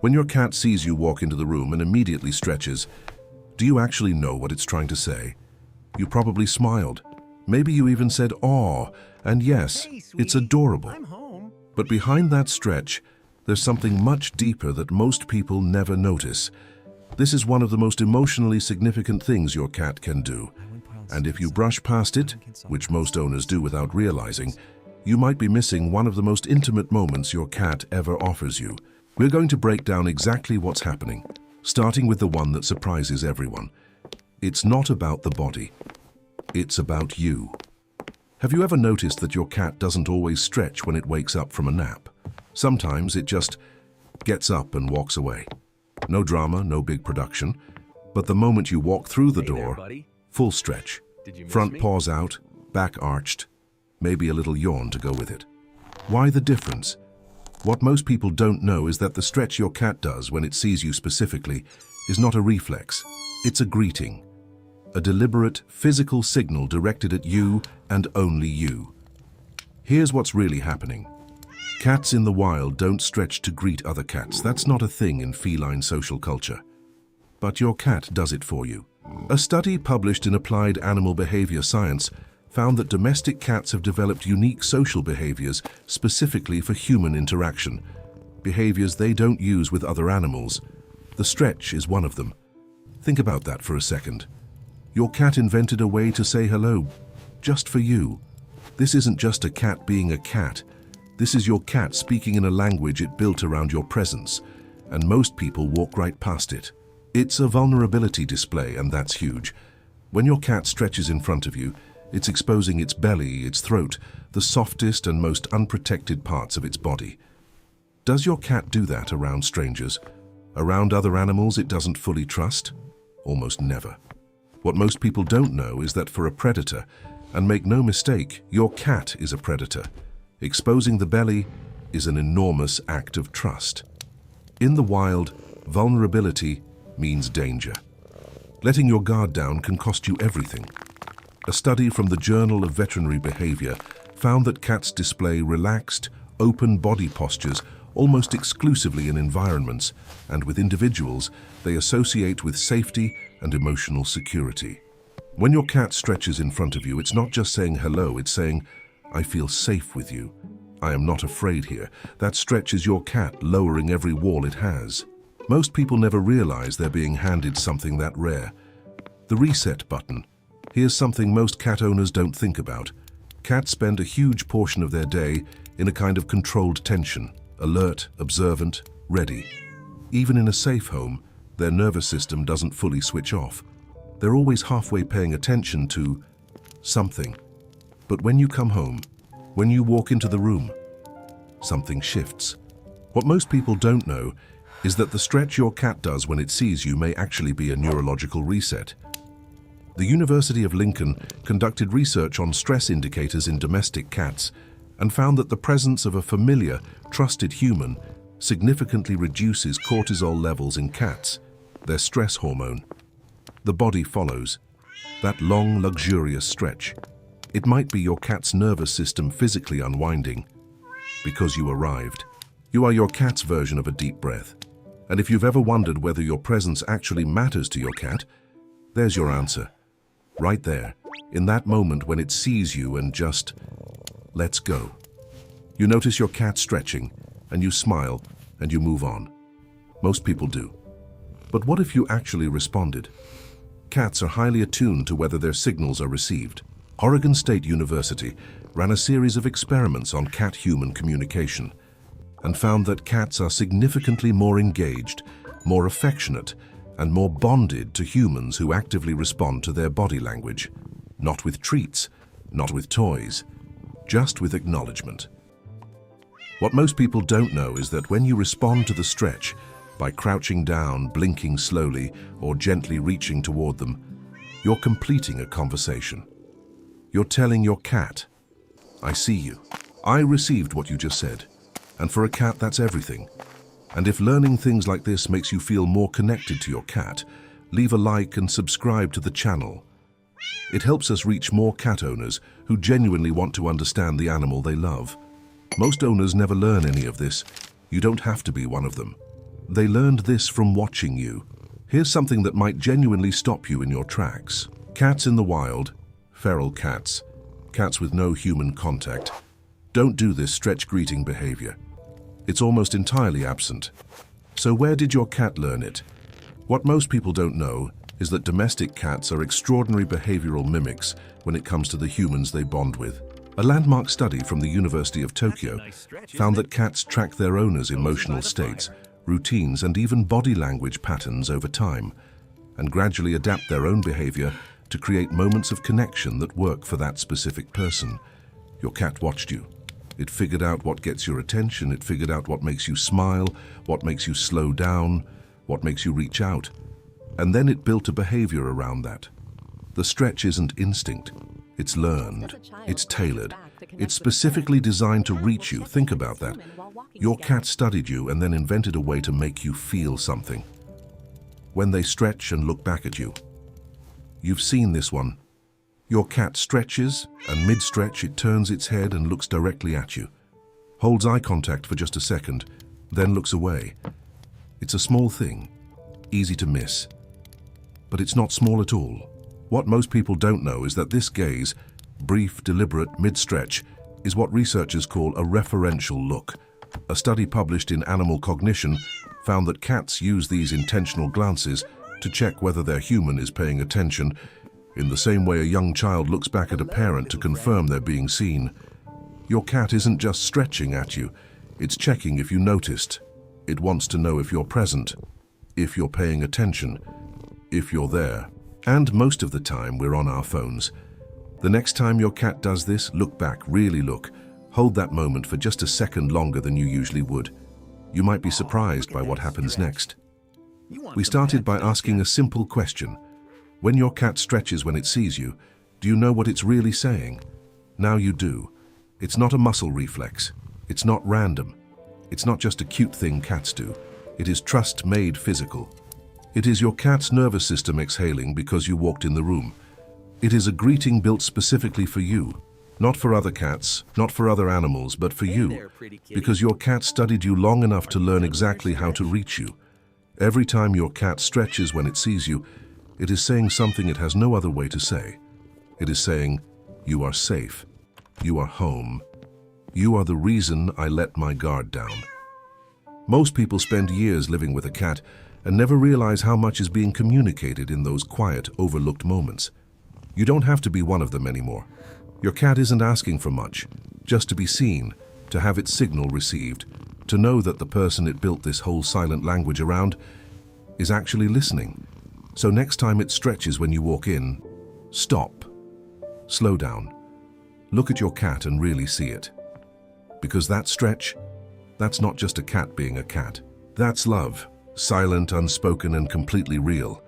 When your cat sees you walk into the room and immediately stretches, do you actually know what it's trying to say? You probably smiled. Maybe you even said, "Aw," and yes, Hey, sweetie, it's adorable. I'm home. But behind that stretch, there's something much deeper that most people never notice. This is one of the most emotionally significant things your cat can do. And if you brush past it, which most owners do without realizing, you might be missing one of the most intimate moments your cat ever offers you. We're going to break down exactly what's happening, starting with the one that surprises everyone. It's not about the body. It's about you. Have you ever noticed that your cat doesn't always stretch when it wakes up from a nap? Sometimes it just gets up and walks away. No drama, no big production. But the moment you walk through the Hey there, door, buddy. full stretch. Did you miss Front me? paws out, back arched, maybe a little yawn to go with it. Why the difference? What most people don't know is that the stretch your cat does when it sees you specifically is not a reflex. It's a greeting. A deliberate, physical signal directed at you and only you. Here's what's really happening. Cats in the wild don't stretch to greet other cats. That's not a thing in feline social culture. But your cat does it for you. A study published in Applied Animal Behavior Science found that domestic cats have developed unique social behaviors specifically for human interaction, behaviors they don't use with other animals. The stretch is one of them. Think about that for a second. Your cat invented a way to say hello, just for you. This isn't just a cat being a cat. This is your cat speaking in a language it built around your presence, and most people walk right past it. It's a vulnerability display, and that's huge. When your cat stretches in front of you, it's exposing its belly, its throat, the softest and most unprotected parts of its body. Does your cat do that around strangers? Around other animals it doesn't fully trust? Almost never. What most people don't know is that for a predator, and make no mistake, your cat is a predator, exposing the belly is an enormous act of trust. In the wild, vulnerability means danger. Letting your guard down can cost you everything. A study from the Journal of Veterinary Behavior found that cats display relaxed, open body postures almost exclusively in environments, and with individuals they associate with safety and emotional security. When your cat stretches in front of you, it's not just saying hello, it's saying, "I feel safe with you. I am not afraid here." That stretch is your cat lowering every wall it has. Most people never realize they're being handed something that rare. The reset button. Here's something most cat owners don't think about. Cats spend a huge portion of their day in a kind of controlled tension, alert, observant, ready. Even in a safe home, their nervous system doesn't fully switch off. They're always halfway paying attention to something. But when you come home, when you walk into the room, something shifts. What most people don't know is that the stretch your cat does when it sees you may actually be a neurological reset. The University of Lincoln conducted research on stress indicators in domestic cats and found that the presence of a familiar, trusted human significantly reduces cortisol levels in cats, their stress hormone. The body follows. That long, luxurious stretch. It might be your cat's nervous system physically unwinding. Because you arrived. You are your cat's version of a deep breath. And if you've ever wondered whether your presence actually matters to your cat, there's your answer. Right there, in that moment when it sees you and just lets go. You notice your cat stretching, and you smile, and you move on. Most people do. But what if you actually responded? Cats are highly attuned to whether their signals are received. Oregon State University ran a series of experiments on cat-human communication and found that cats are significantly more engaged, more affectionate, and more bonded to humans who actively respond to their body language. Not with treats, not with toys, just with acknowledgement. What most people don't know is that when you respond to the stretch by crouching down, blinking slowly, or gently reaching toward them, you're completing a conversation. You're telling your cat, "I see you. I received what you just said." And for a cat, that's everything. And if learning things like this makes you feel more connected to your cat, leave a like and subscribe to the channel. It helps us reach more cat owners who genuinely want to understand the animal they love. Most owners never learn any of this. You don't have to be one of them. They learned this from watching you. Here's something that might genuinely stop you in your tracks. Cats in the wild, feral cats, cats with no human contact, don't do this stretch greeting behavior. It's almost entirely absent. So where did your cat learn it? What most people don't know is that domestic cats are extraordinary behavioral mimics when it comes to the humans they bond with. A landmark study from the University of Tokyo found that cats track their owners' emotional states, routines, and even body language patterns over time, and gradually adapt their own behavior to create moments of connection that work for that specific person. Your cat watched you. It figured out what gets your attention, it figured out what makes you smile, what makes you slow down, what makes you reach out. And then it built a behavior around that. The stretch isn't instinct, it's learned, it's tailored, it's specifically designed to reach you. Think about that. Your cat studied you and then invented a way to make you feel something. When they stretch and look back at you. You've seen this one. Your cat stretches, and mid-stretch it turns its head and looks directly at you. Holds eye contact for just a second, then looks away. It's a small thing, easy to miss. But it's not small at all. What most people don't know is that this gaze, brief, deliberate, mid-stretch, is what researchers call a referential look. A study published in Animal Cognition found that cats use these intentional glances to check whether their human is paying attention, in the same way a young child looks back at a parent to confirm they're being seen. Your cat isn't just stretching at you, it's checking if you noticed. It wants to know if you're present, if you're paying attention, if you're there. And most of the time we're on our phones. The next time your cat does this, look back, really look. Hold that moment for just a second longer than you usually would. You might be surprised by what happens next. We started by asking a simple question. When your cat stretches when it sees you, do you know what it's really saying? Now you do. It's not a muscle reflex. It's not random. It's not just a cute thing cats do. It is trust made physical. It is your cat's nervous system exhaling because you walked in the room. It is a greeting built specifically for you. Not for other cats, not for other animals, but for you. Because your cat studied you long enough to learn exactly how to reach you. Every time your cat stretches when it sees you, it is saying something it has no other way to say. It is saying, you are safe. You are home. You are the reason I let my guard down. Most people spend years living with a cat and never realize how much is being communicated in those quiet, overlooked moments. You don't have to be one of them anymore. Your cat isn't asking for much, just to be seen, to have its signal received, to know that the person it built this whole silent language around is actually listening. So next time it stretches when you walk in, stop, slow down, look at your cat and really see it. Because that stretch, that's not just a cat being a cat. That's love, silent, unspoken, and completely real.